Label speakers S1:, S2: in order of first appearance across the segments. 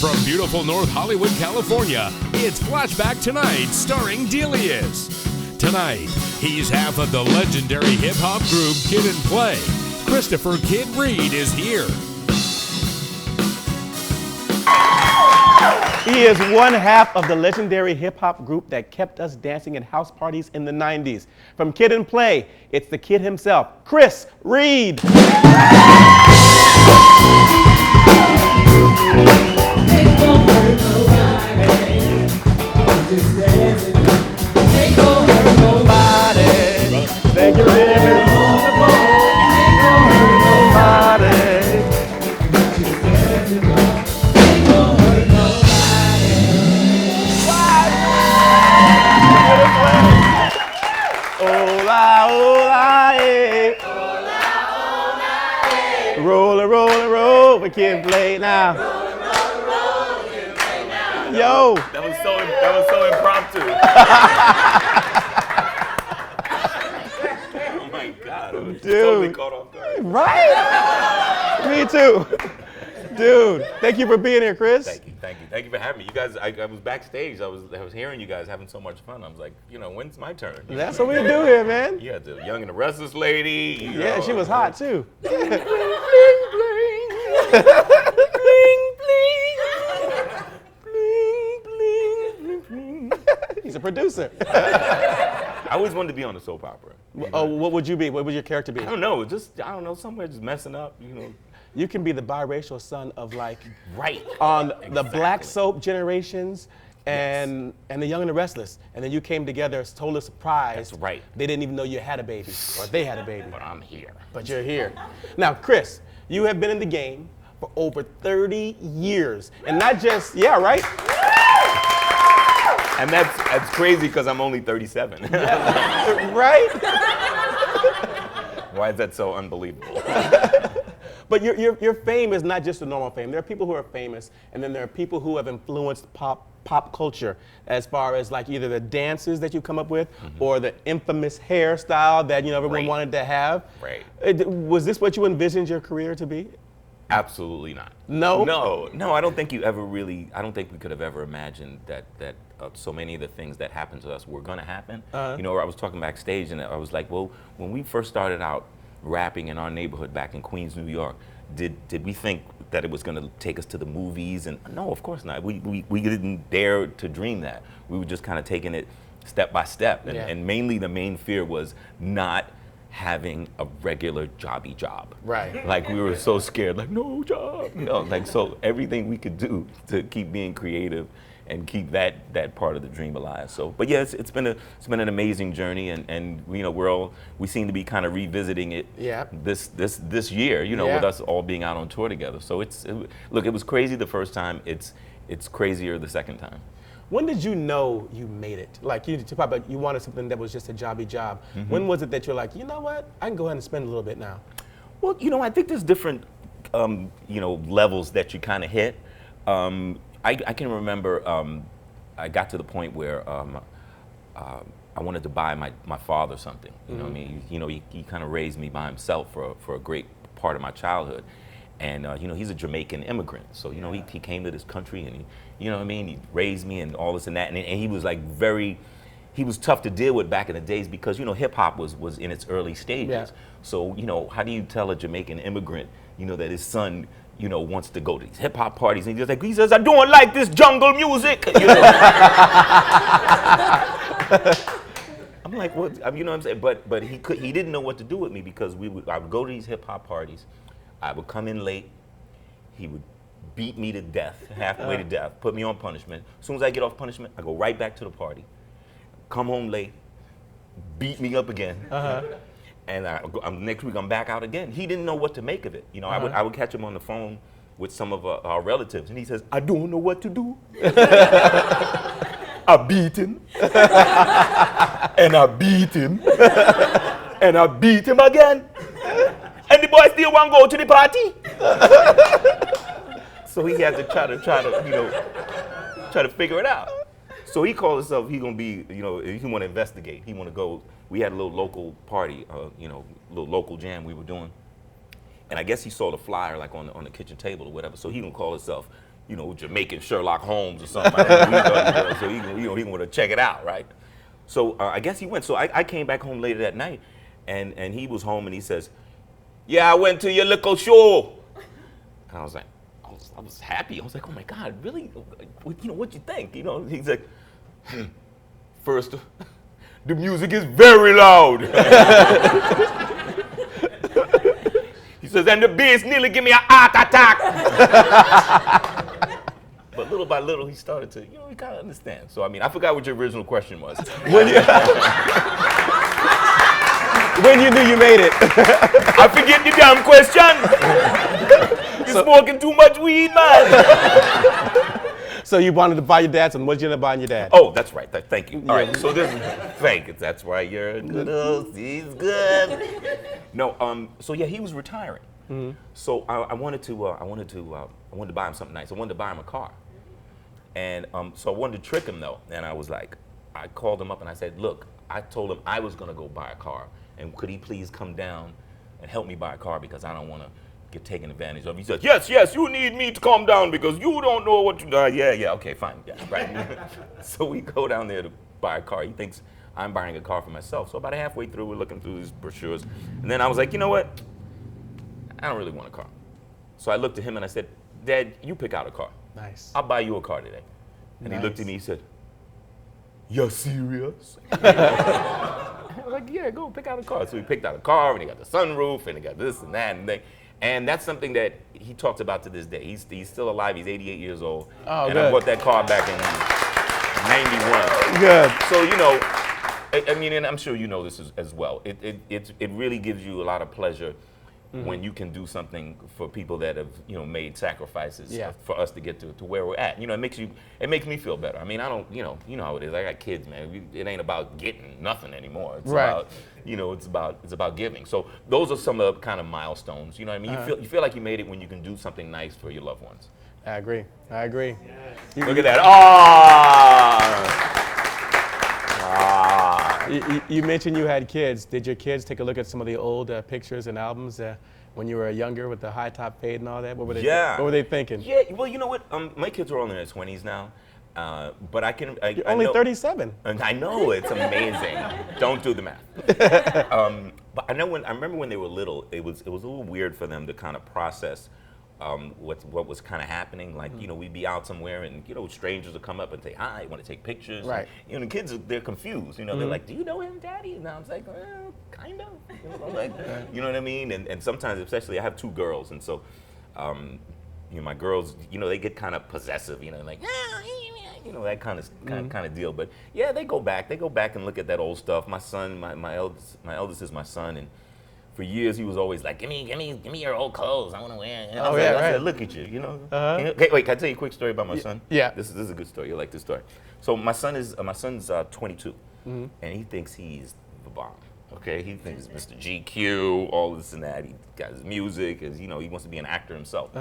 S1: From beautiful North Hollywood, California, it's Flashback Tonight, starring Delius. Tonight, he's half of the legendary hip-hop group Kid and Play. Christopher Kid Reid is here.
S2: He is one half of the legendary hip-hop group that kept us dancing at house parties in the 90s. From Kid and Play, it's the kid himself, Chris Reid. Thank you, baby. Roll, we can play now. Yo,
S3: that was so impromptu. Oh my God, I was totally caught off guard.
S2: Right? Me too. Dude, thank you for being here, Chris.
S3: Thank you for having me. You guys, I was backstage. I was hearing you guys having so much fun. I was like, when's my turn?
S2: That's what we do here, man.
S3: You had the Young and the Restless lady.
S2: Yeah, she was hot too.
S3: Bling, bling, bling.
S2: He's a producer.
S3: I always wanted to be on a soap opera.
S2: Oh, what would you be? What would your character be?
S3: I don't know. Somewhere just messing up.
S2: You can be the biracial son of
S3: Right.
S2: The black soap generations and the Young and the Restless. And then you came together totally surprised.
S3: That's right.
S2: They didn't even know you had a baby, or they had a baby.
S3: But I'm here.
S2: But you're here. Now, Chris, you have been in the game for over 30 years. And not just, yeah, right?
S3: And that's crazy because I'm only 37.
S2: Right?
S3: Why is that so unbelievable?
S2: But your fame is not just a normal fame. There are people who are famous, and then there are people who have influenced pop culture as far as like either the dances that you come up with or the infamous hairstyle that everyone wanted to have.
S3: Right.
S2: Was this what you envisioned your career to be?
S3: Absolutely not.
S2: No?
S3: No, I don't think we could have ever imagined that so many of the things that happened to us were gonna happen. I was talking backstage and I was like, well, when we first started out rapping in our neighborhood back in Queens, New York, did we think that it was gonna take us to the movies? And no, of course not. We didn't dare to dream that. We were just kind of taking it step by step. And mainly the main fear was not having a regular jobby job.
S2: Right.
S3: Like we were so scared, like no job. So everything we could do to keep being creative and keep that part of the dream alive. So, but yeah, it's been an amazing journey, and we seem to be kind of revisiting it.
S2: Yeah.
S3: This year, with us all being out on tour together. So it was crazy the first time. It's crazier the second time.
S2: When did you know you made it? Like you wanted something that was just a jobby job. When was it that you're like, you know what? I can go ahead and spend a little bit now.
S3: Well, I think there's different, levels that you kind of hit. I can remember I got to the point where I wanted to buy my father something. He kind of raised me by himself for a great part of my childhood. And he's a Jamaican immigrant, so he came to this country and he raised me and all this and that, and he was like he was tough to deal with back in the days because hip hop was in its early stages.
S2: Yeah.
S3: So how do you tell a Jamaican immigrant that his son wants to go to these hip hop parties and he says I don't like this jungle music. I'm like, what? What I'm saying? But he didn't know what to do with me because I would go to these hip hop parties. I would come in late, he would beat me to death, halfway to death, put me on punishment. As soon as I get off punishment, I go right back to the party. Come home late, beat me up again. And next week I'm back out again. He didn't know what to make of it. I would catch him on the phone with some of our relatives and he says, I don't know what to do. I beat him. And I beat him. And I beat him again. And the boy still want to go to the party. So he had to try to figure it out. So he called himself, he gonna be, he want to investigate. He want to go. We had a little local party, little local jam we were doing. And I guess he saw the flyer like on the kitchen table or whatever. So he gonna call himself, Jamaican Sherlock Holmes or something. I don't know, so he want to check it out, right? So I guess he went. So I came back home later that night, and he was home, and he says, "Yeah, I went to your little show." And I was like, I was happy. I was like, "Oh my God, really? What'd you think?" He's like, "First, the music is very loud." He says, "And the bass nearly give me a heart attack." But little by little, he started to, he kind of understand. So, I forgot what your original question was.
S2: When you knew you made it.
S3: I forget the damn question. You're smoking too much weed, man.
S2: So you wanted to buy your dad something. What did you end up buying your dad?
S3: Oh, that's right. Thank you. All right. So thank you. That's why you're good. He's good. No. So yeah, he was retiring. Mm-hmm. So I wanted to buy him something nice. I wanted to buy him a car. And so I wanted to trick him though. And I called him up and I said, "Look, I told him I was gonna go buy a car, and could he please come down and help me buy a car because I don't want to get taken advantage of." He said, yes, you need me to come down because you don't know what to do. Yeah, okay, fine, yeah, right. So we go down there to buy a car. He thinks I'm buying a car for myself. So about halfway through, we're looking through these brochures. And then I was like, you know what? I don't really want a car. So I looked at him and I said, "Dad, you pick out a car.
S2: Nice.
S3: I'll buy you a car today." And he looked at me, he said, "You're serious?" I was like, "Yeah, go pick out a car." So he picked out a car, and he got the sunroof, and he got this and that and thing. And that's something that he talks about to this day. He's still alive. He's 88 years old.
S2: Oh,
S3: and
S2: good.
S3: I bought that car back in 91.
S2: Good.
S3: So, and I'm sure you know this as well. It really gives you a lot of pleasure when you can do something for people that have, made sacrifices for us to get to where we're at. It makes me feel better. I don't, you know how it is. I got kids, man. It ain't about getting nothing anymore. It's
S2: right.
S3: about, it's about giving. So those are some of the kind of milestones. You know what I mean? You feel like you made it when you can do something nice for your loved ones.
S2: I agree.
S3: Look at that.
S2: You mentioned you had kids. Did your kids take a look at some of the old pictures and albums when you were younger with the high top fade and all that? What were they thinking?
S3: Yeah, well, you know what? My kids are all in their 20s now. But
S2: You're only 37.
S3: I know, it's amazing. Don't do the math. But I remember when they were little, it was a little weird for them to kind of process what was kind of happening. Like, we'd be out somewhere and, strangers would come up and say, "Hi, want to take pictures?"
S2: Right.
S3: And, the kids, they're confused. They're like, "Do you know him, Daddy?" And I was like, "Well, kind of." You know what I mean? And sometimes, especially, I have two girls, and so, my girls, they get kind of possessive, like, that kind of deal. But yeah, they go back and look at that old stuff. My son, my eldest is my son, and for years he was always like, give me your old clothes. I want to wear it. I said, "Look at you, Okay, wait, can I tell you a quick story about my son?
S2: Yeah.
S3: This is a good story. You'll like this story. So my son's 22, and he thinks he's the bomb. Okay, he thinks Mr. GQ, all this and that. He got his music, he wants to be an actor himself.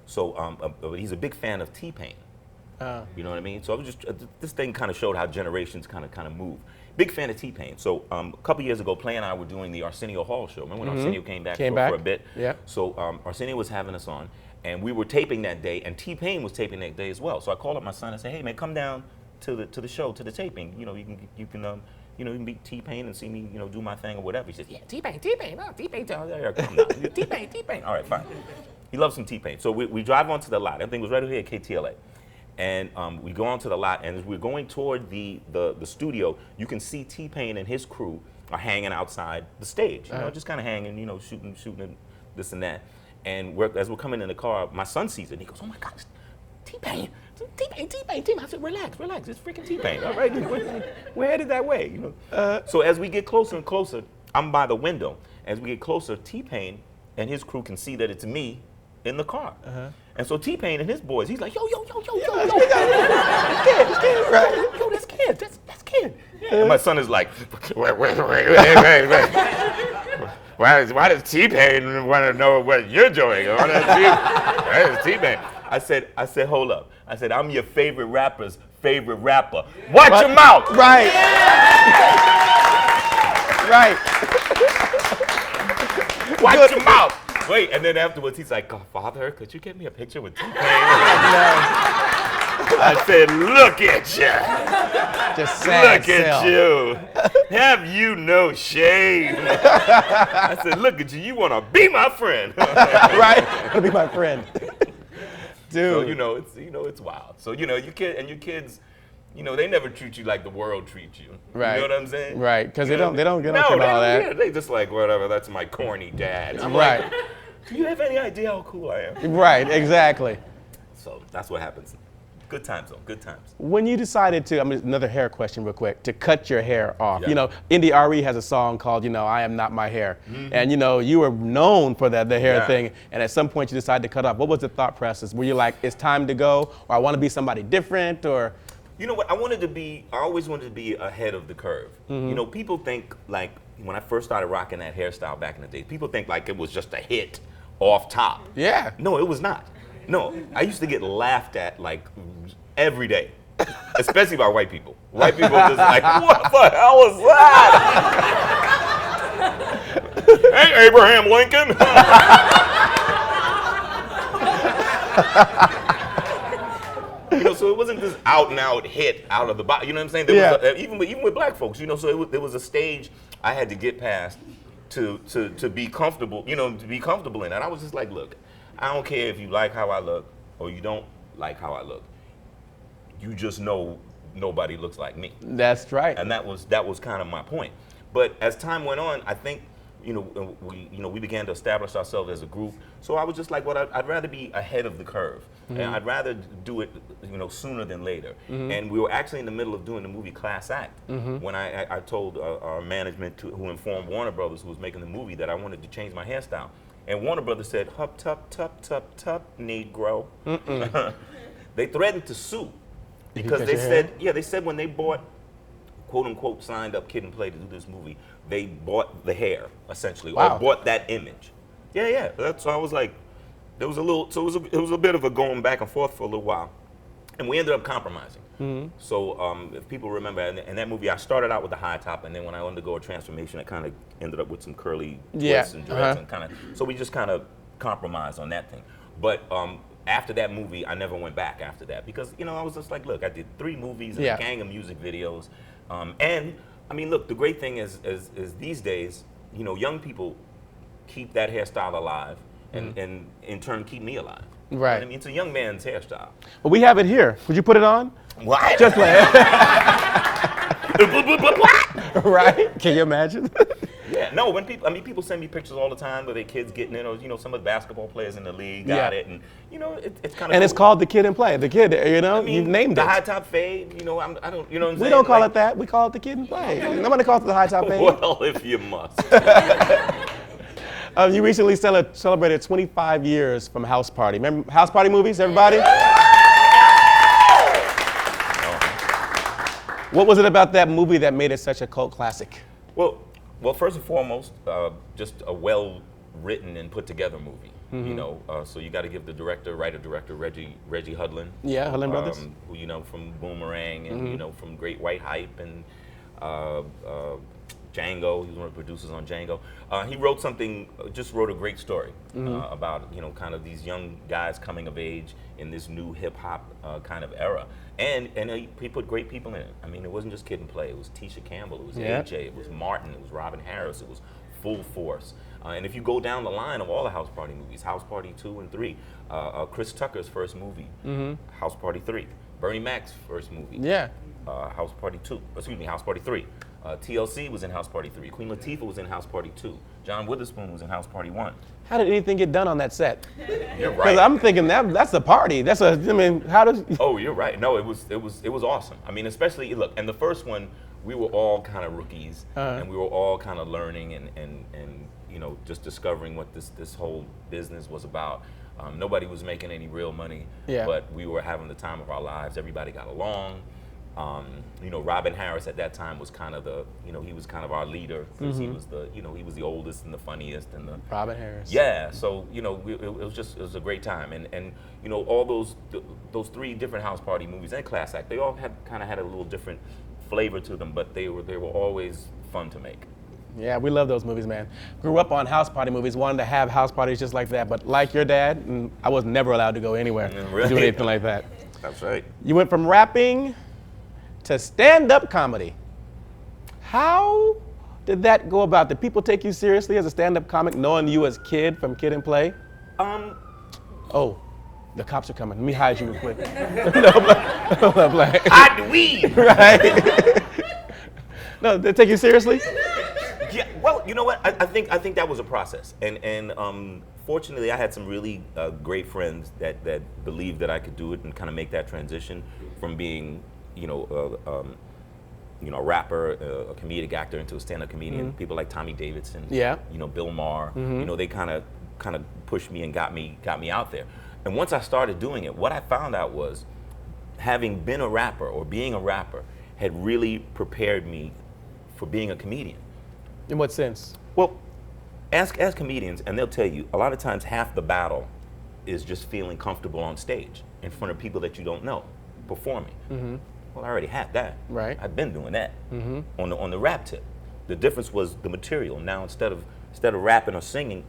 S3: So he's a big fan of T-Pain. You know what I mean? So I was this thing kind of showed how generations kind of move. Big fan of T-Pain. So a couple years ago, Play and I were doing the Arsenio Hall show. Remember when Arsenio came back for a bit?
S2: Yeah.
S3: So Arsenio was having us on, and we were taping that day, and T-Pain was taping that day as well. So I called up my son and said, "Hey man, come down to the show, to the taping. You can meet T-Pain and see me, do my thing or whatever." He says, "Yeah, T-Pain, oh, T-Pain, come down. T-Pain. All right, fine." He loves some T-Pain. So we drive onto the lot. Everything was right over here at KTLA. And we go onto the lot, and as we're going toward the studio, you can see T-Pain and his crew are hanging outside the stage, just kind of hanging, shooting this and that. And as we're coming in the car, my son sees it, and he goes, "Oh my gosh, T-Pain. I said, relax, it's freaking T-Pain, all right? We're headed that way, So as we get closer and closer, I'm by the window. As we get closer, T-Pain and his crew can see that it's me in the car. And so T-Pain and his boys, he's like, yo. That's kid, right? Yo, that's kid. Yeah. And my son is like, wait. Why does T-Pain want to know what you're doing? Why does T-Pain? I said, hold up. I said, I'm your favorite rapper's favorite rapper. Watch your mouth.
S2: Right. Right.
S3: Watch your mouth. Wait, and then afterwards he's like, oh, Father, could you get me a picture with T-Pain? I said, look at you.
S2: Just sad
S3: Look at you. Have you no shame? I said, look at you. You want to be my friend.
S2: Right? Want to be my friend. Dude.
S3: So, it's wild. So, your kids, they never treat you like the world treats you.
S2: Right.
S3: You know what I'm saying?
S2: Right, because they don't care about all that.
S3: Yeah, they just like, whatever, that's my corny dad. I'm
S2: Right.
S3: like, do you have any idea how cool I am?
S2: Right, exactly.
S3: So that's what happens. Good times, though. Good times.
S2: When you decided to, another hair question real quick, to cut your hair off.
S3: Yeah.
S2: Indy Re has a song called, I Am Not My Hair. And, you were known for the hair
S3: Yeah.
S2: thing. And at some point you decided to cut off. What was the thought process? Were you like, it's time to go? Or I want to be somebody different? Or?
S3: You know what? I always wanted to be ahead of the curve. People think, like, when I first started rocking that hairstyle back in the day, people think like it was just a hit off top.
S2: Yeah.
S3: No, it was not. No, I used to get laughed at like every day, especially by white people. White people just like, what the hell is that? Hey, Abraham Lincoln. So it wasn't this out and out hit out of the box. You know what I'm saying? There was even with black folks. So there was a stage I had to get past to be comfortable. To be comfortable in. And I was just like, look, I don't care if you like how I look or you don't like how I look. You just know nobody looks like me.
S2: That's right.
S3: And that was kind of my point. But as time went on, I think we began to establish ourselves as a group. So I was just like, well, I'd rather be ahead of the curve, and I'd rather do it, sooner than later. And we were actually in the middle of doing the movie Class Act when I told our management who informed Warner Brothers, who was making the movie, that I wanted to change my hairstyle. And Warner Brothers said, hup, tup, Negro. They threatened to sue because they said when they bought, quote unquote, signed up Kid and Play to do this movie, they bought the hair essentially, or bought that image. Yeah. That's I was like, there was a little, so it was a bit of a going back and forth for a little while, and we ended up compromising. So if people remember, in that movie, I started out with the high top, and then when I undergo a transformation, I kind of ended up with some curly twists and dreads, and kind of. So we just kind of compromised on that thing. But after that movie, I never went back after that because I was just like, look, I did 3 movies and a gang of music videos, and I mean, look, the great thing is these days, young people keep that hairstyle alive, and in turn keep me alive.
S2: Right.
S3: I mean, it's a young man's hairstyle.
S2: Well, we have it here. Would you put it on?
S3: What?
S2: Just like right? Can you imagine?
S3: Yeah. No. When people send me pictures all the time of their kids getting it, or some of the basketball players in the league got it, and it's kind of.
S2: And it's called the Kid and Play. The Kid,
S3: I mean,
S2: you named it.
S3: The high top fade. I don't. What I'm saying?
S2: We don't call it that. We call it the Kid and Play. Nobody calls it the high top fade.
S3: Well, if you must.
S2: You recently celebrated 25 years from House Party. Remember House Party movies, everybody? What was it about that movie that made it such a cult classic?
S3: Well, first and foremost, just a well-written and put-together movie. So you got to give the writer-director Reggie Hudlin.
S2: Yeah, Hudlin Brothers.
S3: Who from Boomerang and from Great White Hype and Django. He was one of the producers on Django. He wrote a great story about kind of these young guys coming of age in this new hip hop kind of era, and he put great people in it. I mean, it wasn't just Kid and Play. It was Tisha Campbell. It was AJ. It was Martin. It was Robin Harris. It was Full Force. And if you go down the line of all the House Party movies, House Party 2 and 3, Chris Tucker's first movie, House Party 3, Bernie Mac's first movie, House Party 3. TLC was in House Party 3. Queen Latifah was in House Party 2. John Witherspoon was in House Party 1.
S2: How did anything get done on that set?
S3: You're right.
S2: Because I'm thinking that's a party. How does?
S3: Oh, you're right. No, it was awesome. I mean, especially look, and the first one, we were all kind of rookies, and we were all kind of learning and just discovering what this whole business was about. Nobody was making any real money, but we were having the time of our lives. Everybody got along. Robin Harris at that time was kind of he was kind of our leader because he was he was the oldest and the funniest and the
S2: Robin Harris.
S3: Yeah, so it was a great time, and all those 3 different House Party movies and Class Act, they all had a little different flavor to them, but they were always fun to make.
S2: Yeah, we love those movies, man. Grew up on house party movies, wanted to have house parties just like that, but like your dad, I was never allowed to go anywhere to do anything like that.
S3: That's right.
S2: You went from rapping to stand-up comedy. How did that go about? Did people take you seriously as a stand-up comic, knowing you as Kid from Kid and Play? Oh, the cops are coming. Let me hide you real quick. No, Black.
S3: Hide the weed.
S2: Right. No, they take you seriously?
S3: Yeah. Well, you know what? I think that was a process, and fortunately, I had some really great friends that believed that I could do it and kind of make that transition from being, a rapper, a comedic actor into a stand-up comedian. People like Tommy Davidson.
S2: Yeah.
S3: Bill Maher. They kind of pushed me and got me out there. And once I started doing it, what I found out was having been a rapper or being a rapper had really prepared me for being a comedian.
S2: In what sense?
S3: Well, ask comedians, and they'll tell you a lot of times half the battle is just feeling comfortable on stage in front of people that you don't know, performing. Well, I already had that.
S2: Right.
S3: I've been doing that on the rap tip. The difference was the material. Now instead of rapping or singing,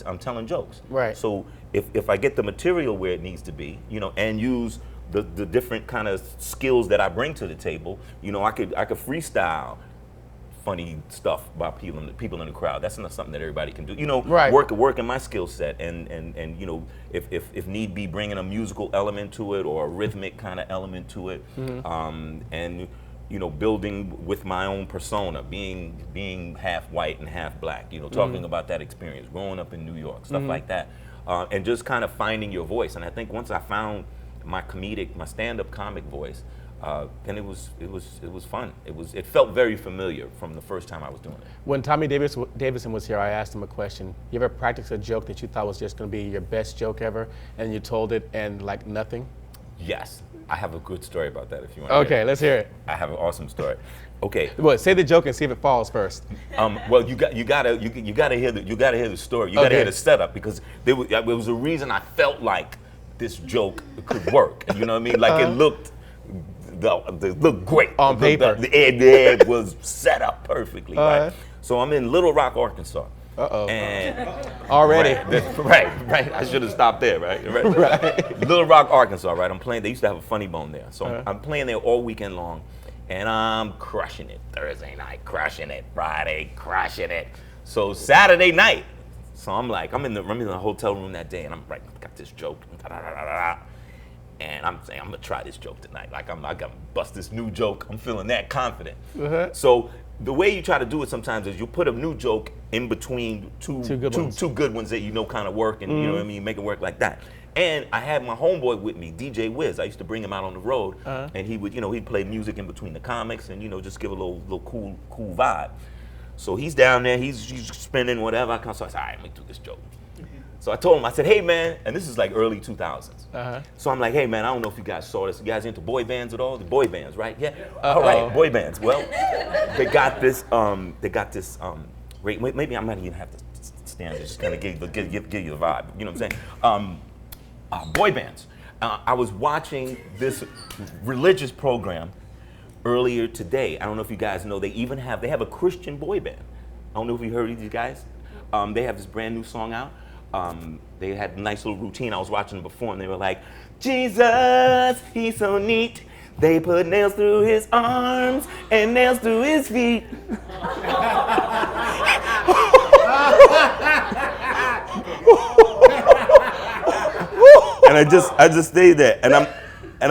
S3: I'm telling jokes.
S2: Right.
S3: So if I get the material where it needs to be, and use the different kind of skills that I bring to the table, I could freestyle funny stuff by people in the crowd. That's not something that everybody can do.
S2: Right.
S3: Work in my skill set, and if need be, bringing a musical element to it or a rhythmic kind of element to it, and building with my own persona, being half white and half black. Talking about that experience, growing up in New York, stuff like that, and just kind of finding your voice. And I think once I found my stand-up comic voice, then it was fun. It felt very familiar from the first time I was doing it.
S2: When Tommy Davidson was here, I asked him a question. You ever practiced a joke that you thought was just going to be your best joke ever, and you told it and like nothing?
S3: Yes, I have a good story about that. If you want.
S2: Okay, let's hear it.
S3: I have an awesome story. Okay.
S2: Well, say the joke and see if it falls first.
S3: Well, you gotta hear the story. You gotta hear the setup, because there was a reason I felt like this joke could work. You know what I mean? Like it looked great
S2: on paper.
S3: The egg was set up perfectly. Right. So I'm in Little Rock, Arkansas. And
S2: already.
S3: Right. I should have stopped there. Right. Little Rock, Arkansas. Right. I'm playing. They used to have a funny bone there. So I'm playing there all weekend long, and I'm crushing it. Thursday night, crushing it. Friday, crushing it. So Saturday night. So I'm in the hotel room that day, and I'm like, got this joke. And I'm saying, I'm gonna try this joke tonight. Like I gotta bust this new joke. I'm feeling that confident. So the way you try to do it sometimes is you put a new joke in between two good ones that kind of work, and you know what I mean, make it work like that. And I had my homeboy with me, DJ Wiz. I used to bring him out on the road, and he would, he'd play music in between the comics, and just give a little cool vibe. So he's down there, he's spinning whatever. So I said, all right, let me do this joke. So I told him, I said, hey man, and this is like early 2000s. So I'm like, hey man, I don't know if you guys saw this. You guys into boy bands at all? The boy bands, right? Yeah. All right, boy bands. Well, they got this. Maybe I might even have to stand there, just kind of give you the vibe. You know what I'm saying? Boy bands. I was watching this religious program earlier today. I don't know if you guys know, they have a Christian boy band. I don't know if you heard of these guys. They have this brand new song out. They had a nice little routine. I was watching them before, and they were like, Jesus, he's so neat. They put nails through his arms and nails through his feet. And I just stayed there, and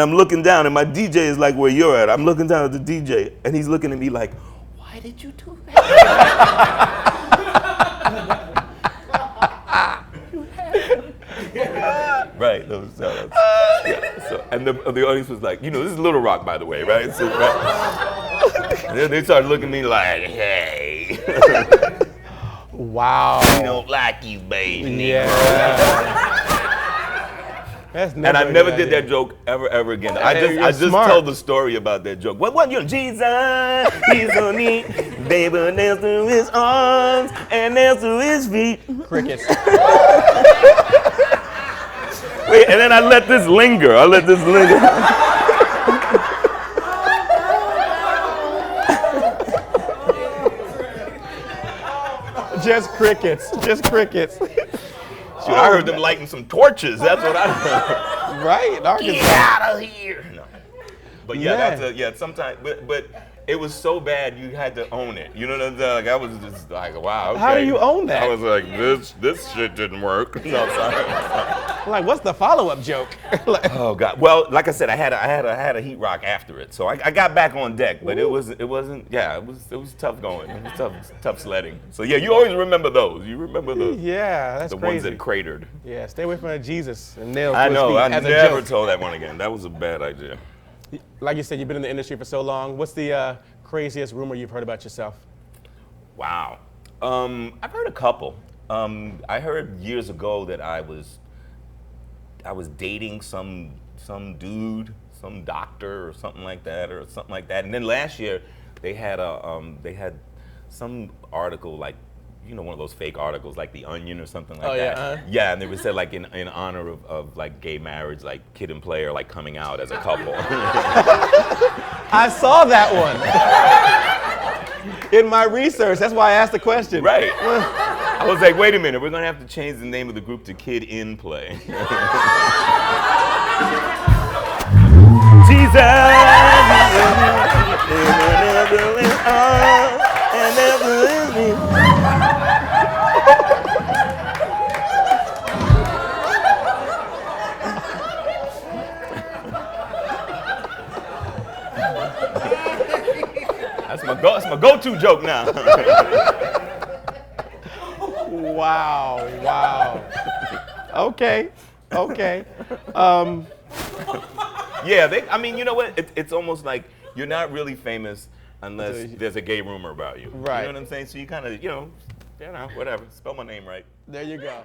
S3: I'm looking down, and my DJ is like where you're at. I'm looking down at the DJ, and he's looking at me like, why did you do that? Right. And the audience was like, this is Little Rock, by the way, right? So, right? And then they started looking at me like, hey.
S2: Wow.
S3: We don't like you, baby.
S2: Yeah.
S3: And I never did that joke ever again. I just tell the story about that joke. What Jesus, he's so neat. They put nails through his arms and nails through his feet.
S2: Crickets.
S3: Wait, and then I let this linger.
S2: Just crickets. Just crickets.
S3: Shoot, I heard them lighting some torches. That's what I heard.
S2: Right? In Arkansas.
S3: Get out of here. No. But yeah,
S2: Yeah.
S3: sometimes, but it was so bad you had to own it. You know what I'm saying? Like I was just like, wow. Okay.
S2: How do you own that?
S3: I was like, this shit didn't work. No, sorry.
S2: Like, what's the follow-up joke? Like,
S3: Oh God. Well, like I said, I had a heat rock after it, so I got back on deck. But it wasn't. Yeah, it was tough going. It was tough sledding. So yeah, you always remember those. You remember the
S2: yeah, that's
S3: the
S2: crazy.
S3: ones that cratered.
S2: Yeah, stay away from the Jesus and nails.
S3: I
S2: to his
S3: know.
S2: feet
S3: I
S2: as a
S3: never
S2: joke.
S3: told that one again. That was a bad idea.
S2: Like you said, you've been in the industry for so long. What's the craziest rumor you've heard about yourself?
S3: Wow. I've heard a couple. I heard years ago that I was dating some dude, some doctor or something like that. And then last year they had some article, like, you know, one of those fake articles like The Onion or something like that.
S2: Yeah.
S3: Yeah, and they would say like in honor of like gay marriage, like Kid and Play are like coming out as a couple.
S2: I saw that one. In my research, that's why I asked the question.
S3: Right. I was like, wait a minute, we're gonna have to change the name of the group to Kid in Play. That's my go-to joke now.
S2: Wow. Okay.
S3: Yeah, I mean, you know what? It's almost like you're not really famous unless there's a gay rumor about you.
S2: Right.
S3: You know what I'm saying? So you kind of, whatever. Spell my name right.
S2: There you go.